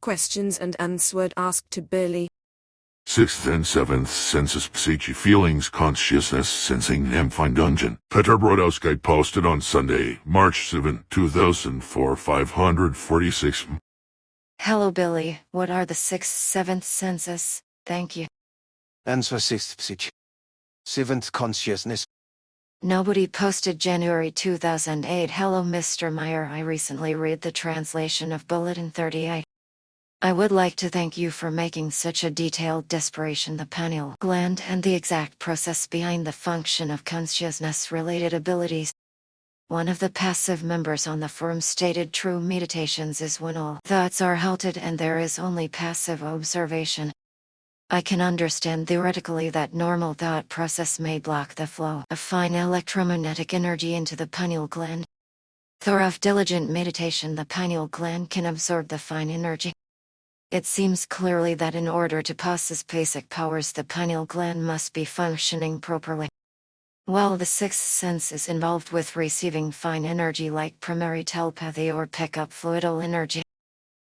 Questions and answered asked to Billy. Sixth and seventh senses psyche feelings consciousness sensing Empfine Dungeon. Peter Brodowski posted on Sunday, March 7, 2004 546. Hello Billy, what are the sixth, seventh senses? Thank you. Answer sixth psyche. Seventh consciousness. Nobody posted January 2008. Hello Mr. Meyer, I recently read the translation of Bulletin 38. I would like to thank you for making such a detailed description the pineal gland and the exact process behind the function of consciousness-related abilities. One of the passive members on the forum stated true meditations is when all thoughts are halted and there is only passive observation. I can understand theoretically that normal thought process may block the flow of fine electromagnetic energy into the pineal gland. Through diligent meditation, the pineal gland can absorb the fine energy. It seems clearly that in order to possess basic powers, the pineal gland must be functioning properly. While the sixth sense is involved with receiving fine energy like primary telepathy or pick-up fluidal energy,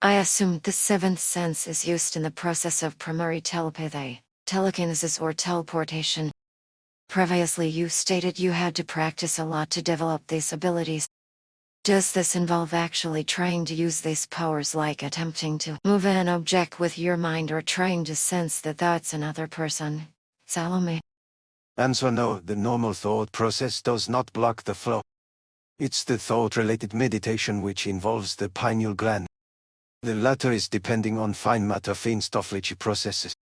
I assumed the seventh sense is used in the process of primary telepathy, telekinesis or teleportation. Previously you stated you had to practice a lot to develop these abilities. Does this involve actually trying to use these powers, like attempting to move an object with your mind or trying to sense the thoughts in another person? Salome. Answer no, the normal thought process does not block the flow. It's the thought-related meditation which involves the pineal gland. The latter is depending on fine matter feinstoffliche processes.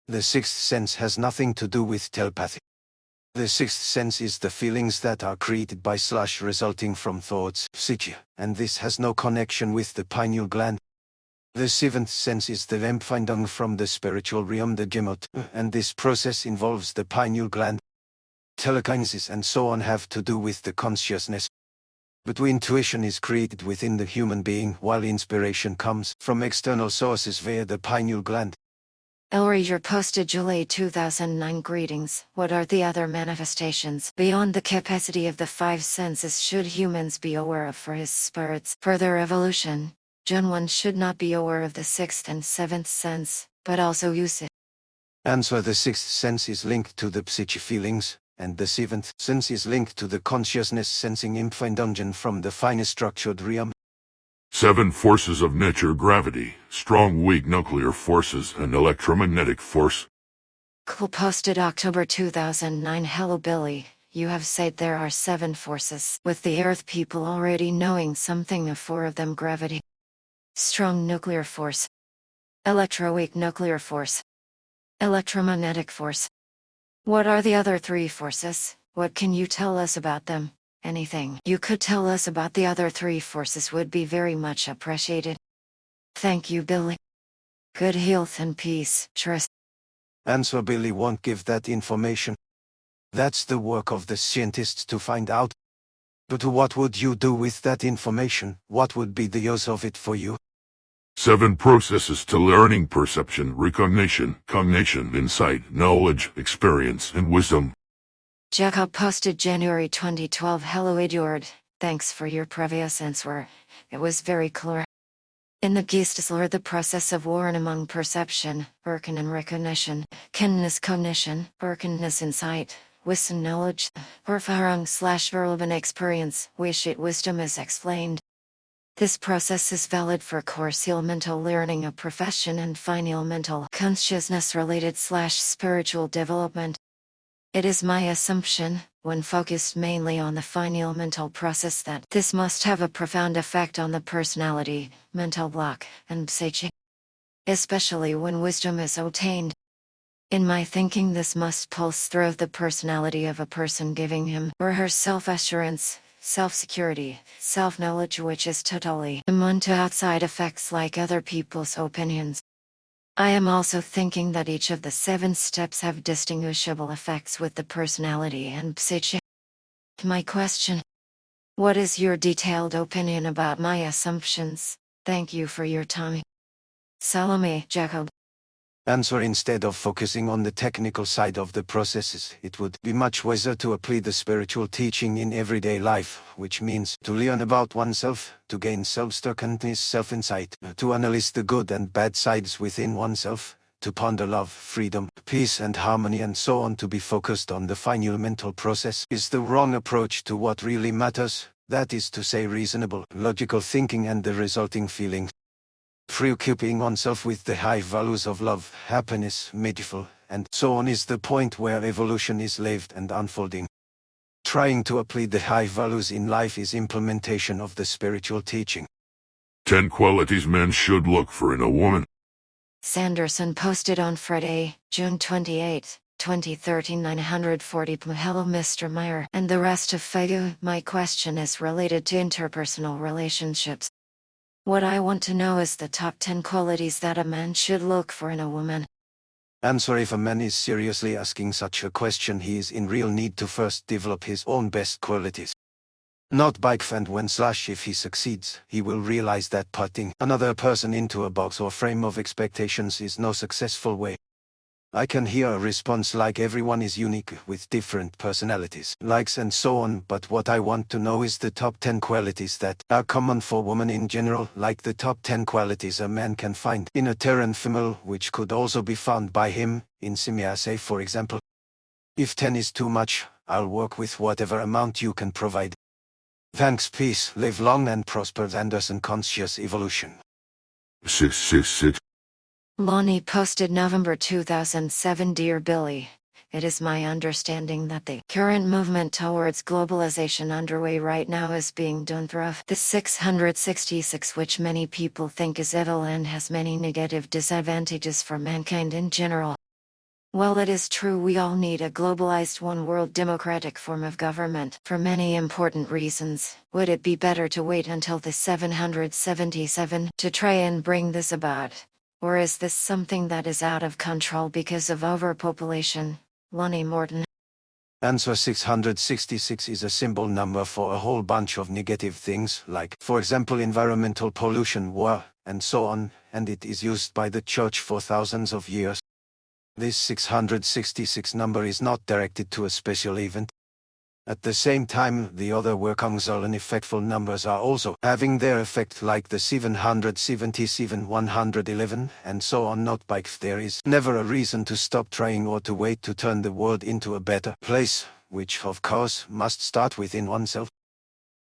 The sixth sense has nothing to do with telepathy. The sixth sense is the feelings that are created by / resulting from thoughts, psyche, and this has no connection with the pineal gland. The seventh sense is the Empfindung from the spiritual realm, the Gemot, and this process involves the pineal gland. Telekinesis and so on have to do with the consciousness. But intuition is created within the human being, while inspiration comes from external sources via the pineal gland. Elrager posted July 2009 greetings. What are the other manifestations beyond the capacity of the five senses should humans be aware of for his spirit's further evolution? John, one should not be aware of the sixth and seventh sense, but also use it. Answer: the sixth sense is linked to the psyche feelings, and the seventh sense is linked to the consciousness sensing Empfindungen from the finest structured realm. 7 forces of nature: gravity, strong weak nuclear forces, and electromagnetic force. Cool posted October 2009. Hello Billy, you have said there are 7 forces, with the Earth people already knowing something of 4 of them: gravity, strong nuclear force, electroweak nuclear force, electromagnetic force. What are the other 3 forces? What can you tell us about them? Anything you could tell us about the other 3 forces would be very much appreciated. Thank you Billy. Good health and peace, Tris. Answer: Billy won't give that information. That's the work of the scientists to find out. But what would you do with that information? What would be the use of it for you? 7 processes to learning: perception, recognition, cognition, insight, knowledge, experience, and wisdom. Jacob posted January 2012. Hello Eduard, thanks for your previous answer. It was very clear. In the Geistes, the process of warring among perception, erkennen recognition, kenntnis cognition, erkenntnis insight, wissen knowledge, Erfahrung/Verleben experience, wisdom is explained. This process is valid for coarse elemental learning, a profession, and fine elemental consciousness-related/spiritual development. It is my assumption, when focused mainly on the fine elemental process, that this must have a profound effect on the personality, mental block, and psyche. Especially when wisdom is obtained. In my thinking, this must pulse through the personality of a person, giving him or her self-assurance, self-security, self-knowledge, which is totally immune to outside effects like other people's opinions. I am also thinking that each of the 7 steps have distinguishable effects with the personality and psyche. My question: what is your detailed opinion about my assumptions? Thank you for your time. Salome, Jacob. Answer: instead of focusing on the technical side of the processes, it would be much wiser to apply the spiritual teaching in everyday life, which means to learn about oneself, to gain self-awareness, self-insight, to analyze the good and bad sides within oneself, to ponder love, freedom, peace and harmony and so on. To be focused on the final mental process is the wrong approach to what really matters, that is to say reasonable, logical thinking and the resulting feelings. Preoccupying oneself with the high values of love, happiness, medieval, and so on is the point where evolution is lived and unfolding. Trying to apply the high values in life is implementation of the spiritual teaching. 10 qualities men should look for in a woman. Sanderson posted on Friday, June 28, 2013 940 Hello Mr. Meyer and the rest of FIGO. My question is related to interpersonal relationships. What I want to know is the top 10 qualities that a man should look for in a woman. Answer: if a man is seriously asking such a question, he is in real need to first develop his own best qualities. Not bike and when / if he succeeds, he will realize that putting another person into a box or frame of expectations is no successful way. I can hear a response like everyone is unique with different personalities, likes and so on, but what I want to know is the top 10 qualities that are common for women in general, like the top 10 qualities a man can find in a Terran female, which could also be found by him, in Simiase for example. If 10 is too much, I'll work with whatever amount you can provide. Thanks, peace, live long and prosper. Anderson Conscious Evolution. 666. Lonnie posted November 2007 Dear Billy, it is my understanding that the current movement towards globalization underway right now is being done through the 666, which many people think is evil and has many negative disadvantages for mankind in general. While it is true we all need a globalized one-world democratic form of government for many important reasons, would it be better to wait until the 777 to try and bring this about? Or is this something that is out of control because of overpopulation? Lonnie Morton. Answer: 666 is a symbol number for a whole bunch of negative things, like, for example, environmental pollution, war, and so on, and it is used by the church for thousands of years. This 666 number is not directed to a special event. At the same time, the other wirkungsvoll and effectful numbers are also having their effect, like the 777, 111, and so on. Not by there is never a reason to stop trying or to wait to turn the world into a better place, which of course must start within oneself.